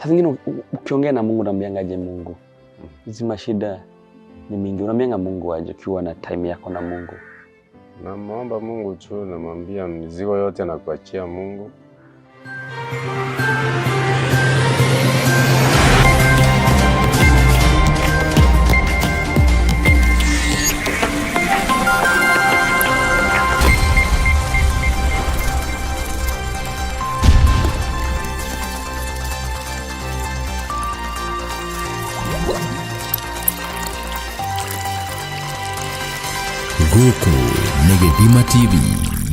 Saa zingine ukiongea na Mungu unamwambiaje Mungu? Hizi mashida ni mingi, unamwambia Mungu aje ukiwa na time yako na Mungu? Namuomba Mungu tu, namwambia mizigo yote nakuachia Mungu. Gũkũ nĩ Gĩthima TV,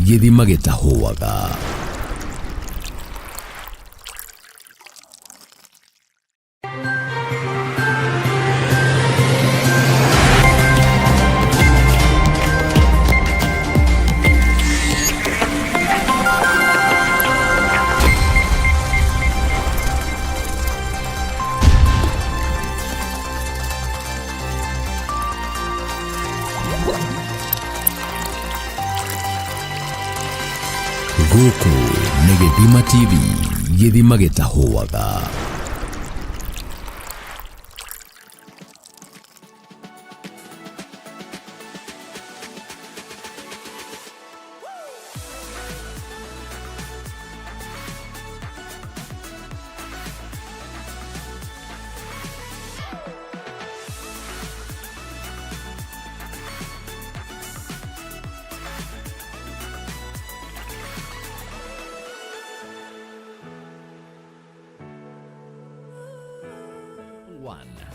Gĩthima gĩtahũaga. Gũkũ nĩ Gĩthima TV, Gĩthima gĩtahũaga.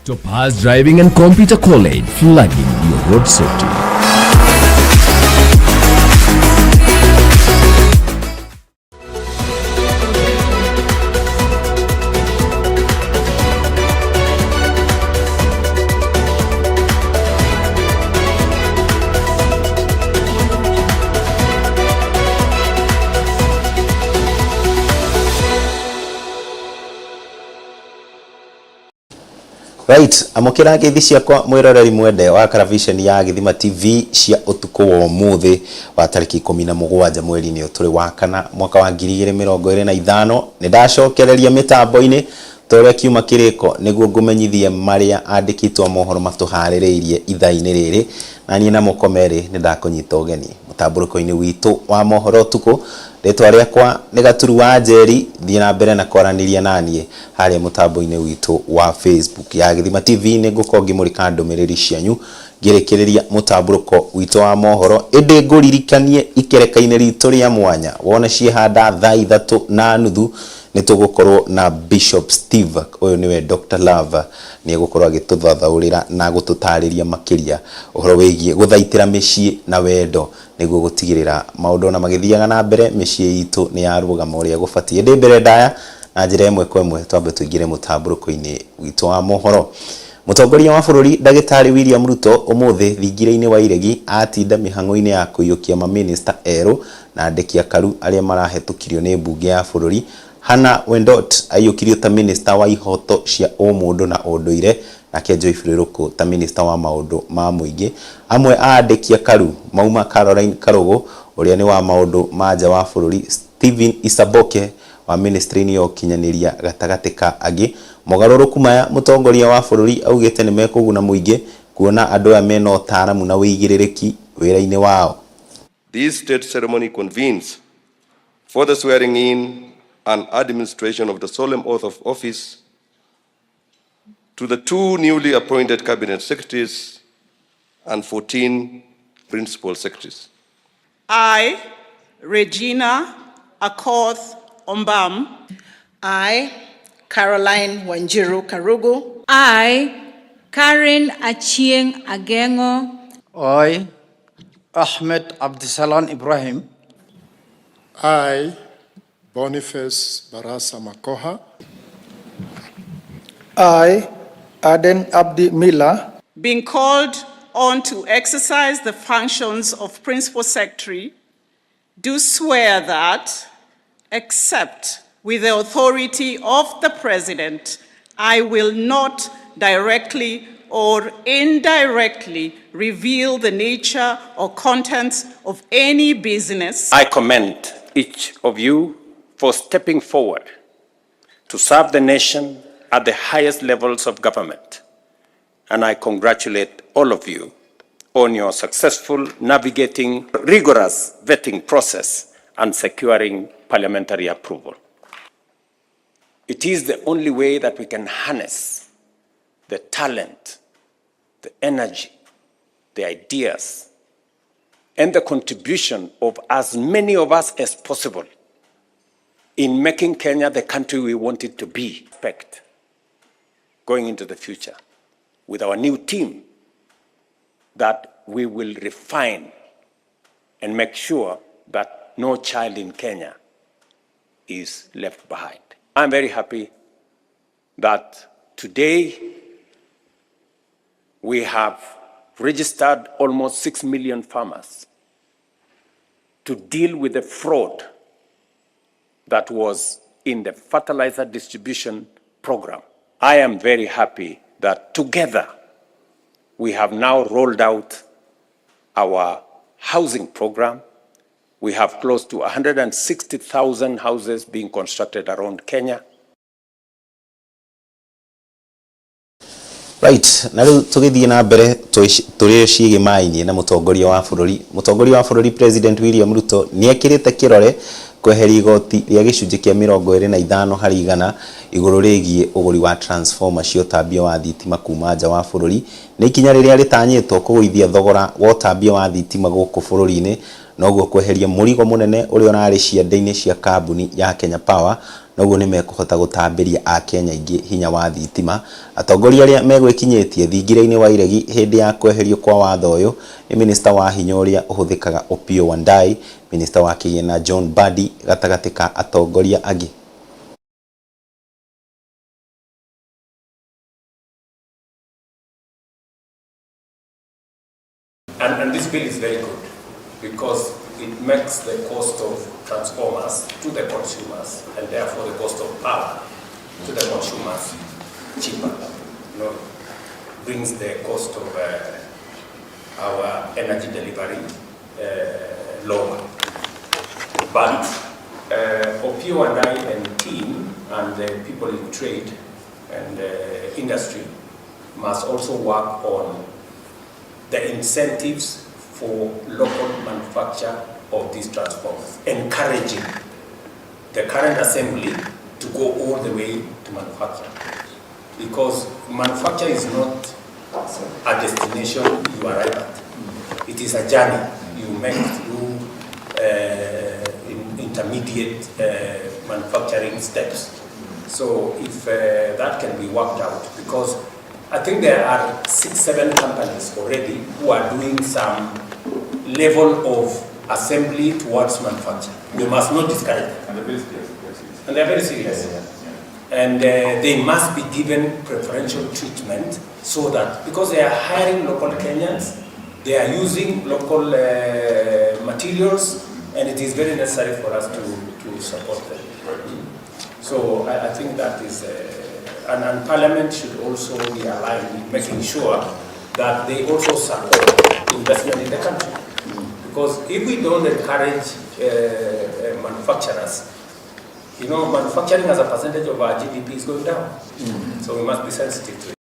Topaz Driving and Computer College, flagging your road safety. Right, amukira ngethi ciakwa mwiroreri mwende wa Karavision ya Gĩthima TV cia utuko wa umuthi wa tariki 17 mweri-ini turi wa kana mwaka wa 2025 ni ndacokereria mitambo-ini toria kiuma kiriko niguo ngumenyithie maria andikitwo mohoro matuhaririirie ithaa-ini riri na ni na mukomeri ni ndakunyita ugeni mutamburuko-ini witu wa mohoro tuko ritwa riakwa ni Gaturu wa Njeri. Thie na mbere na kwaraniria nanie haria mutambo-ini witu wa Facebook ya Gĩthima TV ni ngukorwo ngimurika ndumiriri cianyu ngirekereria mutamburuko witu wa mohoro indi nguririkanie ikereka-ini ritu ria mwanya wona ciehanda thaa 3:30 ni tugukorwo na Bishop Steve uyu niwe Dr. Love ni egukorwo agituthathaurira na gututariria makiria uhoro wigie guthaitira micii na wendo niguo gutigirira maundu na magithiaga na mbere micii itu ni yarugama uria gubatie ndi mbere ndaya na njira imwe kwa imwe twambe tuingire mutamburuko-ini witu wa mohoro. Mutongoria wa bururi Dagitari William Ruto umuthi thingire-ini wa iregi atinda mihango-ini ya kuyukia ma minister eru na andiki akaru aria marahetukirio ni mbunge ya bururi. Hannah Wendot ayukirio ta minister wa ihoto cia umundu na unduire nake Joyfrey Ruku ta minister wa maundu ma muingi. Amwe aandiki akaru mauma Caroline Karogo uria ni wa maundu ma nja wa bururi, Stephen Isaboke wa ministry-ini ya ukinyaniria gatagati ka agi. Mogaruruku maya mutongoria wa bururi augite ni mekuguna muingi kuona andu aya mena utaramu na wigiririki wira-ini wao. This state ceremony convenes for the swearing in and administration of the solemn oath of office to the 2 newly appointed cabinet secretaries and 14 principal secretaries. I, Regina Akoth Ombam. I, Caroline Wanjiru Karugu. I, Karen Achieng Agengo. I, Ahmed Abdisalan Ibrahim. I, Boniface Barasa Makoha. I, Aden Abdi Mila. Being called on to exercise the functions of Principal Secretary, do swear that, except with the authority of the President, I will not directly or indirectly reveal the nature or contents of any business. I commend each of you for stepping forward to serve the nation at the highest levels of government. And I congratulate all of you on your successful navigating rigorous vetting process and securing parliamentary approval. It is the only way that we can harness the talent, the energy, the ideas, and the contribution of as many of us as possible in making Kenya the country we want it to be. Going into the future with our new team, that we will refine and make sure that no child in Kenya is left behind. I'm very happy that today we have registered almost 6 million farmers to deal with the fraud that was in the fertilizer distribution program. I am very happy that together we have now rolled out our housing program. We have close to 160,000 houses being constructed around Kenya. Right, na riu tugithie na mbere turi ciige mainie na mutongoria wa bururi President William Ruto ni ekirite kirore kweheria igoti ria gicunji kia 25 harĩ igana iguru rigie uguri wa transformer cia utambia wa thitima kuma nja wa bururi ni ikinya riria ritanyitwo kuguithia thogora wa utambia wa thitima guku bururi-ini noguo kweheria murigo munene uri onari ciande-ini cia kambuni ya Kenya Power noguo ni mekuhota gutambiria a Kenya ingi hinya wa thitima. Atongoria aria megwikinyitie thingira-ini wa iregi hindi ya kweherio kwa watho uyu ni minister wa hinya uria uhuthikaga Opiyo Wandayi, minister wa kigina John Mbadi gatagati ka atongoria angi. And this bill is very good because it makes the cost of transformers to the consumers and therefore the cost of power to the consumers cheaper. You know, brings the cost of our energy delivery lower. But Opiyo Wandayi and team and the people in trade and industry must also work on the incentives for local manufacture of these transformers, encouraging the current assembly to go all the way to manufacture. Because manufacture is not a destination you arrive at. It is a journey you make through intermediate manufacturing steps. So if that can be worked out, because I think there are 6-7 companies already who are doing some level of assembly towards manufacture. We must not discourage them. And they're very serious. And they must be given preferential treatment so that, because they are hiring local Kenyans, they are using local materials, and it is very necessary for us to support them. So I think that is, and Parliament should also be aligned with making sure that they also support investment in the country. Because if we don't encourage manufacturers, you know, manufacturing as a percentage of our GDP is going down. So we must be sensitive to it.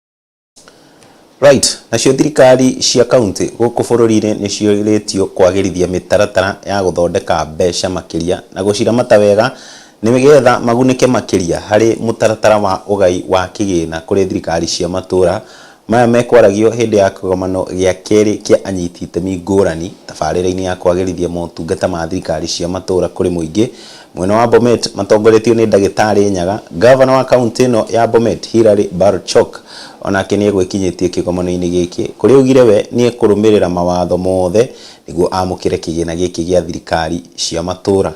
Right, nacio thirikari cia county guku bururi-ini ni ciuritio kwagirithia mitaratara ya guthondeka mbeca makiria na guciramata wega nigetha magunike makiria hari mutaratara wa ugai wa kigina kuri thirikari cia matura maya mekwaragio hindi ya kigomano gia keri kia anyiti itemi ngurani tabarĩra-inĩ ya kwagĩrithia motungata ma thirikari cia matura kuri muingi. Mwena wa Bomet matongoretio ni Ndagĩtarĩ Nyaga, governor wa county no ya Bomet Hilary Barchok onake ni egwikinyitie kigomano-inĩ giki kuri ugire we ni ekurumirira mawatho mothe niguo amukire kigina giki gia thirikari cia matura.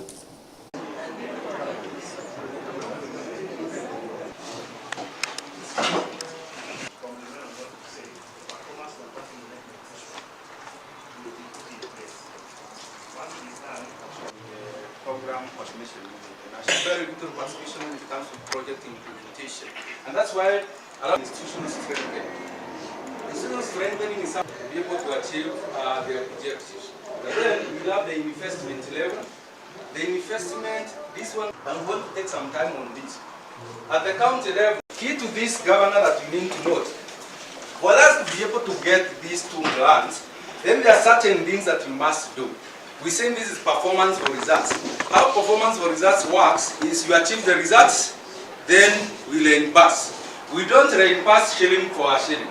Very little participation when it comes to project implementation. And that's why a lot of institutional strengthening. Institutional strengthening is something to be able to achieve their objectives. But then we have the investment level. The investment, this one, I'm going to take some time on this. At the county level, key to this, Governor, that you need to note, for us to be able to get these 2 grants, then there are certain things that we must do. We say this is performance for results. How performance for results works is you achieve the results, then we reimburse. We don't reimburse shilling for a shilling.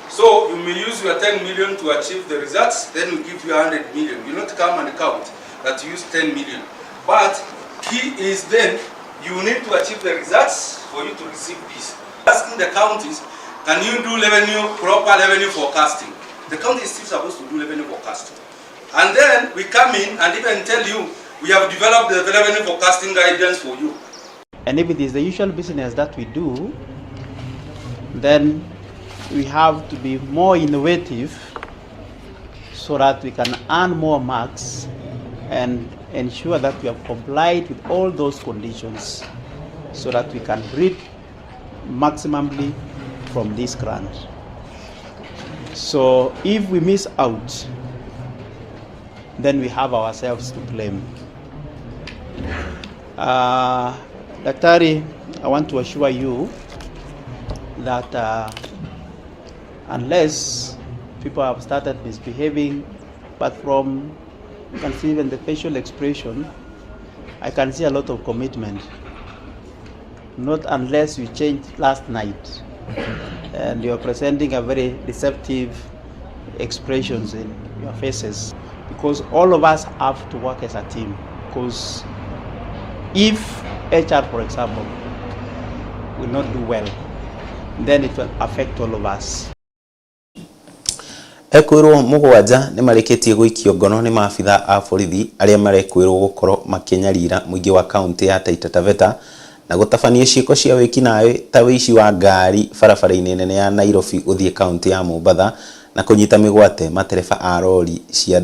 So you may use your 10 million to achieve the results, then we give you 100 million. You not come and count that you use 10 million. But key is then you need to achieve the results for you to receive this. Asking the counties, can you do proper revenue forecasting? The county is still supposed to do revenue forecasting. And then we come in and even tell you, we have developed the revenue forecasting guidance for you. And if it is the usual business that we do, then we have to be more innovative so that we can earn more marks and ensure that we have complied with all those conditions so that we can reap maximally from this grant. So if we miss out, then we have ourselves to blame. Daktari, I want to assure you that unless people have started misbehaving, but from, you can see even the facial expression, I can see a lot of commitment. Not unless you changed last night and you're presenting a very deceptive expressions in your faces, because all of us have to work as a team. Because if HR, for example, will not do well, then it will affect all of us. Ekwirwo mugwanja ni mariketie guikio ngono ni maabitha a borithi aria marekwirwo gukorwo makinyarira muingi wa kaunti ya Taita Taveta na gutabania ciiko cia wiki nawe ta wici wa ngari barabara-ini nene ya Nairobi uthie kaunti ya Mombasa na kunyita migwate matereba a rori cia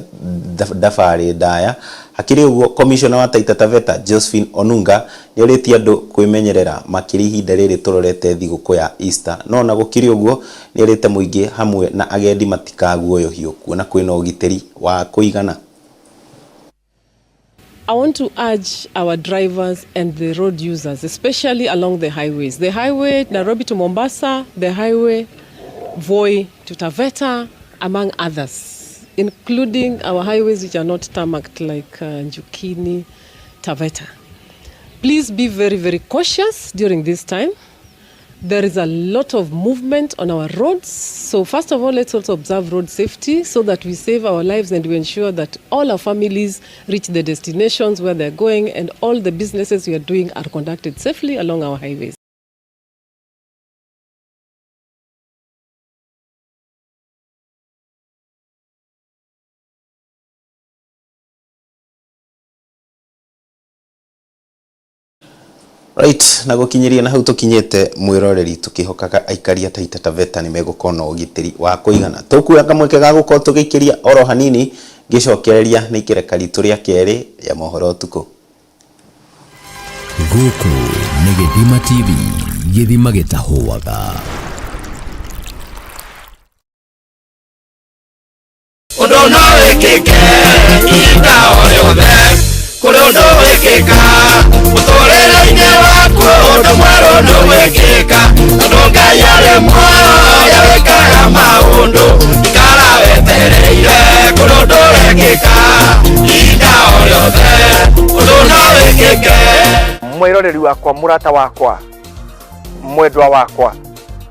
dafari ndaya. Hakiri uguo commissioner wa Taita Taveta Josephine Onunga ni oritie andu kwimenyerera makiri ihinda riri turorete thiguku ya Easter, no na gukiri uguo ni orite muingi hamwe na agendi matikaguoyohio kuona kwina ugitiri wa kuigana. I want to urge our drivers and the road users, especially along the highways. The highway Nairobi to Mombasa, the highway Voi to Taveta, among others, including our highways which are not tarmacked like Njukini, Taveta. Please be very, very cautious during this time. There is a lot of movement on our roads. So first of all, let's also observe road safety so that we save our lives and we ensure that all our families reach the destinations where they're going and all the businesses we are doing are conducted safely along our highways. Right, na gukinyiria na hau tukinyete mwiroreri tukihokaga aikari Taita Taveta ni megukona ugitiri wa kuigana. Tukuya kamweke ga gukorwo tugikiria oro hanini gicokereria ni ikirekari turia keri ya mohoro tuko. Guku ni Githima TV, Githima gitahuaga. Undo no wekeke ita oyothe kurundo wekeka utorera-ini waku undo mwaro no wekeka ndonga yale moya wekaga maundu ikara wetereire kurundo wekeka ita oyothe undo no wekeke. Mwiroreri wakwa, murata wakwa, mwendwa wakwa,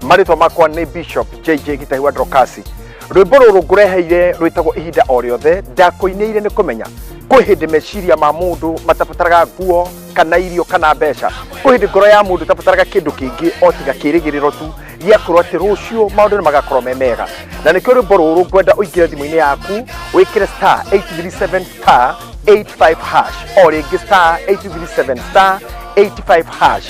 maritwa makwa ni Bishop JJ Gitahiwa Drokasi. Rwimbo ruru ngureheire rwitagwo ihinda o riothe ndakuineire ni kumenya kwi hindi meciria ma mundu matabataraga nguo kana irio kana mbeca, kwi hindi ngoro ya mundu tabataraga kindu kingi o tiga kirigiriro tu gia korwo ati rucio maundu ni magakorwo me mega. Na nikio rwimbo ruru ngwenda uingire thimu-ini yaku wikire star 837 star 85 hash o ringi star 837 star 85 hash.